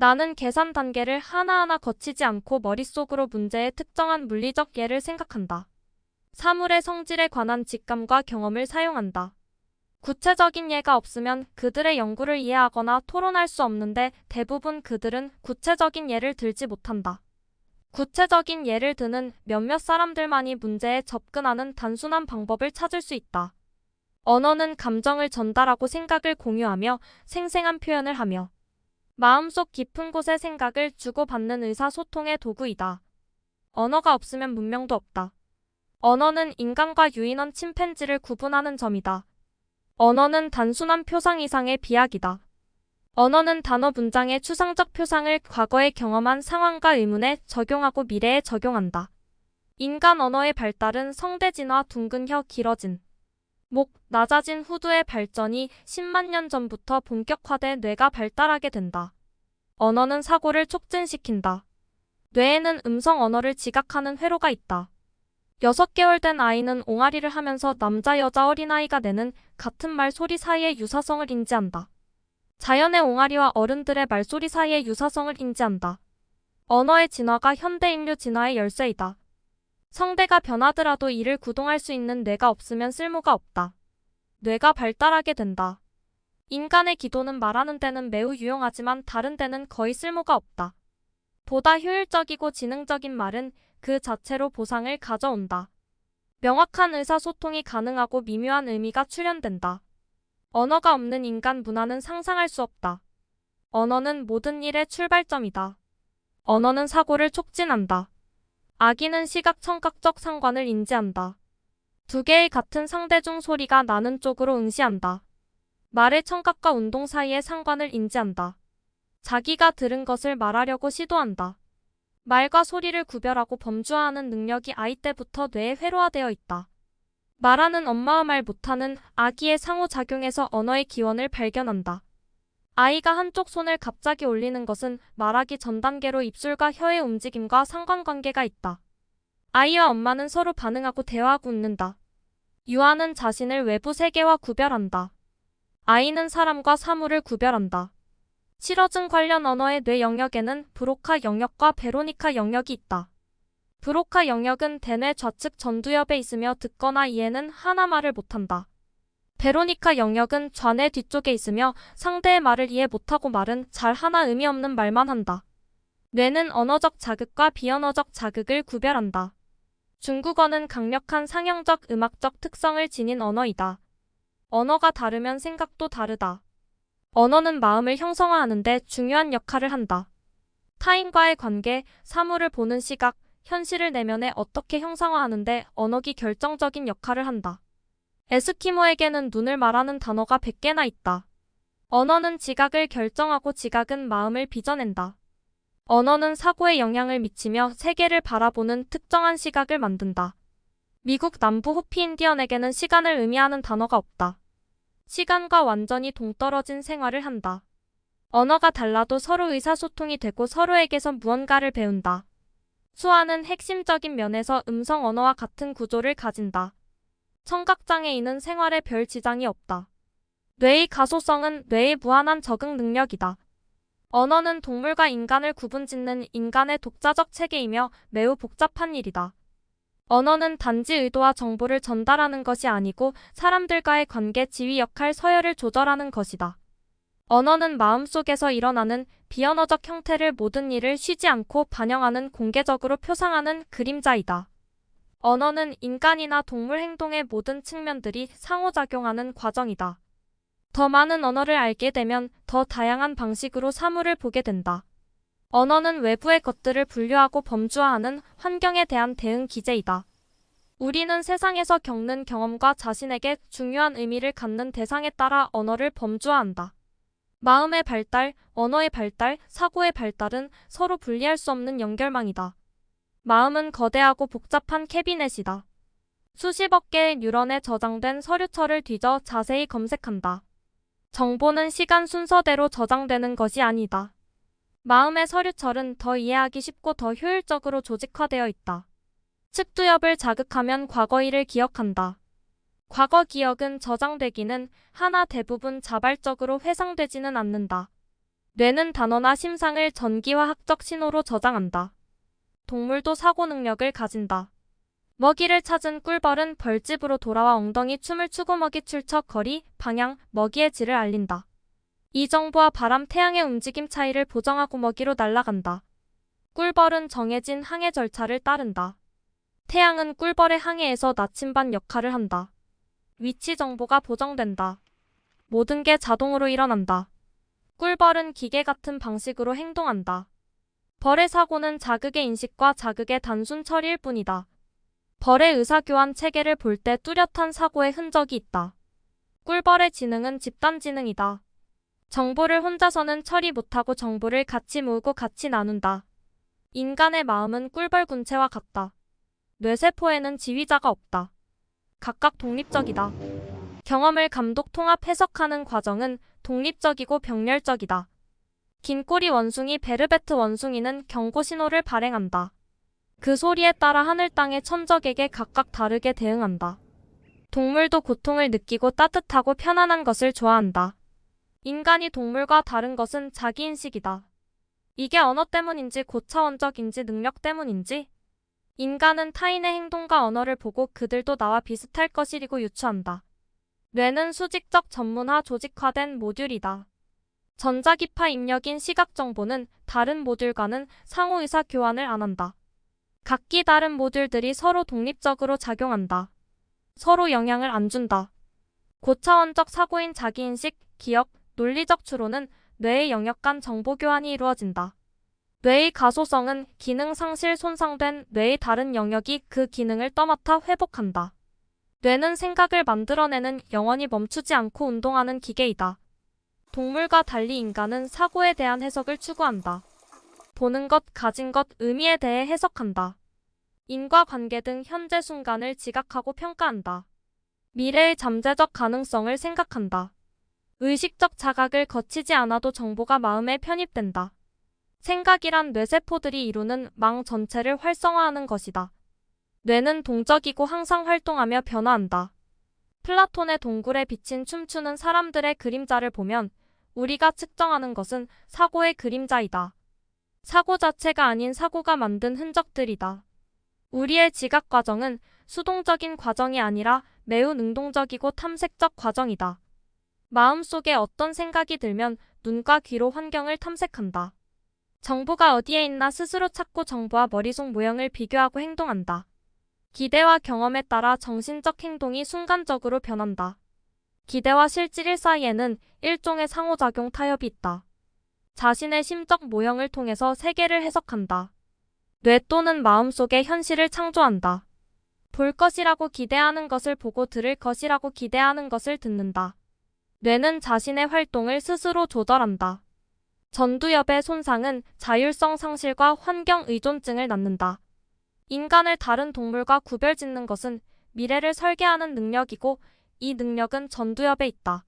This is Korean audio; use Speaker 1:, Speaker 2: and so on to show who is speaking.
Speaker 1: 나는 계산 단계를 하나하나 거치지 않고 머릿속으로 문제의 특정한 물리적 예를 생각한다. 사물의 성질에 관한 직감과 경험을 사용한다. 구체적인 예가 없으면 그들의 연구를 이해하거나 토론할 수 없는데 대부분 그들은 구체적인 예를 들지 못한다. 구체적인 예를 드는 몇몇 사람들만이 문제에 접근하는 단순한 방법을 찾을 수 있다. 언어는 감정을 전달하고 생각을 공유하며 생생한 표현을 하며 마음속 깊은 곳의 생각을 주고받는 의사소통의 도구이다. 언어가 없으면 문명도 없다. 언어는 인간과 유인원 침팬지를 구분하는 점이다. 언어는 단순한 표상 이상의 비약이다. 언어는 단어 문장의 추상적 표상을 과거에 경험한 상황과 의문에 적용하고 미래에 적용한다. 인간 언어의 발달은 성대 진화, 둥근 혀, 길어진 목, 낮아진 후두의 발전이 10만 년 전부터 본격화돼 뇌가 발달하게 된다. 언어는 사고를 촉진시킨다. 뇌에는 음성 언어를 지각하는 회로가 있다. 6개월 된 아이는 옹알이를 하면서 남자, 여자, 어린아이가 내는 같은 말소리 사이의 유사성을 인지한다. 자연의 옹알이와 어른들의 말소리 사이의 유사성을 인지한다. 언어의 진화가 현대 인류 진화의 열쇠이다. 성대가 변하더라도 이를 구동할 수 있는 뇌가 없으면 쓸모가 없다. 뇌가 발달하게 된다. 인간의 기도는 말하는 데는 매우 유용하지만 다른 데는 거의 쓸모가 없다. 보다 효율적이고 지능적인 말은 그 자체로 보상을 가져온다. 명확한 의사소통이 가능하고 미묘한 의미가 출현된다. 언어가 없는 인간 문화는 상상할 수 없다. 언어는 모든 일의 출발점이다. 언어는 사고를 촉진한다. 아기는 시각 청각적 상관을 인지한다. 두 개의 같은 상대 중 소리가 나는 쪽으로 응시한다. 말의 청각과 운동 사이의 상관을 인지한다. 자기가 들은 것을 말하려고 시도한다. 말과 소리를 구별하고 범주화하는 능력이 아이 때부터 뇌에 회로화되어 있다. 말하는 엄마와 말 못하는 아기의 상호작용에서 언어의 기원을 발견한다. 아이가 한쪽 손을 갑자기 올리는 것은 말하기 전 단계로 입술과 혀의 움직임과 상관관계가 있다. 아이와 엄마는 서로 반응하고 대화하고 웃는다. 유아는 자신을 외부 세계와 구별한다. 아이는 사람과 사물을 구별한다. 실어증 관련 언어의 뇌 영역에는 브로카 영역과 베로니카 영역이 있다. 브로카 영역은 대뇌 좌측 전두엽에 있으며 듣거나 이해는 하나 말을 못한다. 베로니카 영역은 좌뇌 뒤쪽에 있으며 상대의 말을 이해 못하고 말은 잘 하나 의미 없는 말만 한다. 뇌는 언어적 자극과 비언어적 자극을 구별한다. 중국어는 강력한 상형적 음악적 특성을 지닌 언어이다. 언어가 다르면 생각도 다르다. 언어는 마음을 형성화하는 데 중요한 역할을 한다. 타인과의 관계, 사물을 보는 시각, 현실을 내면에 어떻게 형상화하는데 언어기 결정적인 역할을 한다. 에스키모에게는 눈을 말하는 단어가 100개나 있다. 언어는 지각을 결정하고 지각은 마음을 빚어낸다. 언어는 사고에 영향을 미치며 세계를 바라보는 특정한 시각을 만든다. 미국 남부 호피인디언에게는 시간을 의미하는 단어가 없다. 시간과 완전히 동떨어진 생활을 한다. 언어가 달라도 서로 의사소통이 되고 서로에게서 무언가를 배운다. 수화는 핵심적인 면에서 음성 언어와 같은 구조를 가진다. 청각장애인은 생활에 별 지장이 없다. 뇌의 가소성은 뇌의 무한한 적응 능력이다. 언어는 동물과 인간을 구분짓는 인간의 독자적 체계이며 매우 복잡한 일이다. 언어는 단지 의도와 정보를 전달하는 것이 아니고 사람들과의 관계, 지위, 역할, 서열을 조절하는 것이다. 언어는 마음속에서 일어나는 비언어적 형태를 모든 일을 쉬지 않고 반영하는 공개적으로 표상하는 그림자이다. 언어는 인간이나 동물 행동의 모든 측면들이 상호작용하는 과정이다. 더 많은 언어를 알게 되면 더 다양한 방식으로 사물을 보게 된다. 언어는 외부의 것들을 분류하고 범주화하는 환경에 대한 대응 기제이다. 우리는 세상에서 겪는 경험과 자신에게 중요한 의미를 갖는 대상에 따라 언어를 범주화한다. 마음의 발달, 언어의 발달, 사고의 발달은 서로 분리할 수 없는 연결망이다. 마음은 거대하고 복잡한 캐비넷이다. 수십억 개의 뉴런에 저장된 서류처를 뒤져 자세히 검색한다. 정보는 시간 순서대로 저장되는 것이 아니다. 마음의 서류철은 더 이해하기 쉽고 더 효율적으로 조직화되어 있다. 측두엽을 자극하면 과거 일을 기억한다. 과거 기억은 저장되기는 하나 대부분 자발적으로 회상되지는 않는다. 뇌는 단어나 심상을 전기화학적 신호로 저장한다. 동물도 사고 능력을 가진다. 먹이를 찾은 꿀벌은 벌집으로 돌아와 엉덩이 춤을 추고 먹이 출처, 거리, 방향, 먹이의 질을 알린다. 이 정보와 바람, 태양의 움직임 차이를 보정하고 먹이로 날아간다. 꿀벌은 정해진 항해 절차를 따른다. 태양은 꿀벌의 항해에서 나침반 역할을 한다. 위치 정보가 보정된다. 모든 게 자동으로 일어난다. 꿀벌은 기계 같은 방식으로 행동한다. 벌의 사고는 자극의 인식과 자극의 단순 처리일 뿐이다. 벌의 의사교환 체계를 볼 때 뚜렷한 사고의 흔적이 있다. 꿀벌의 지능은 집단 지능이다. 정보를 혼자서는 처리 못하고 정보를 같이 모으고 같이 나눈다. 인간의 마음은 꿀벌 군체와 같다. 뇌세포에는 지휘자가 없다. 각각 독립적이다. 경험을 감독, 통합, 해석하는 과정은 독립적이고 병렬적이다. 긴 꼬리 원숭이 베르베트 원숭이는 경고 신호를 발행한다. 그 소리에 따라 하늘 땅의 천적에게 각각 다르게 대응한다. 동물도 고통을 느끼고 따뜻하고 편안한 것을 좋아한다. 인간이 동물과 다른 것은 자기인식이다. 이게 언어 때문인지 고차원적인지 능력 때문인지? 인간은 타인의 행동과 언어를 보고 그들도 나와 비슷할 것이리고 유추한다. 뇌는 수직적 전문화 조직화된 모듈이다. 전자기파 입력인 시각 정보는 다른 모듈과는 상호 의사 교환을 안 한다. 각기 다른 모듈들이 서로 독립적으로 작용한다. 서로 영향을 안 준다. 고차원적 사고인 자기인식, 기억, 논리적 추론은 뇌의 영역 간 정보 교환이 이루어진다. 뇌의 가소성은 기능 상실, 손상된 뇌의 다른 영역이 그 기능을 떠맡아 회복한다. 뇌는 생각을 만들어내는 영원히 멈추지 않고 운동하는 기계이다. 동물과 달리 인간은 사고에 대한 해석을 추구한다. 보는 것, 가진 것, 의미에 대해 해석한다. 인과관계 등 현재 순간을 지각하고 평가한다. 미래의 잠재적 가능성을 생각한다. 의식적 자각을 거치지 않아도 정보가 마음에 편입된다. 생각이란 뇌세포들이 이루는 망 전체를 활성화하는 것이다. 뇌는 동적이고 항상 활동하며 변화한다. 플라톤의 동굴에 비친 춤추는 사람들의 그림자를 보면 우리가 측정하는 것은 사고의 그림자이다. 사고 자체가 아닌 사고가 만든 흔적들이다. 우리의 지각 과정은 수동적인 과정이 아니라 매우 능동적이고 탐색적 과정이다. 마음속에 어떤 생각이 들면 눈과 귀로 환경을 탐색한다. 정보가 어디에 있나 스스로 찾고 정보와 머릿속 모형을 비교하고 행동한다. 기대와 경험에 따라 정신적 행동이 순간적으로 변한다. 기대와 실질 사이에는 일종의 상호작용 타협이 있다. 자신의 심적 모형을 통해서 세계를 해석한다. 뇌 또는 마음속에 현실을 창조한다. 볼 것이라고 기대하는 것을 보고 들을 것이라고 기대하는 것을 듣는다. 뇌는 자신의 활동을 스스로 조절한다. 전두엽의 손상은 자율성 상실과 환경 의존증을 낳는다. 인간을 다른 동물과 구별짓는 것은 미래를 설계하는 능력이고 이 능력은 전두엽에 있다.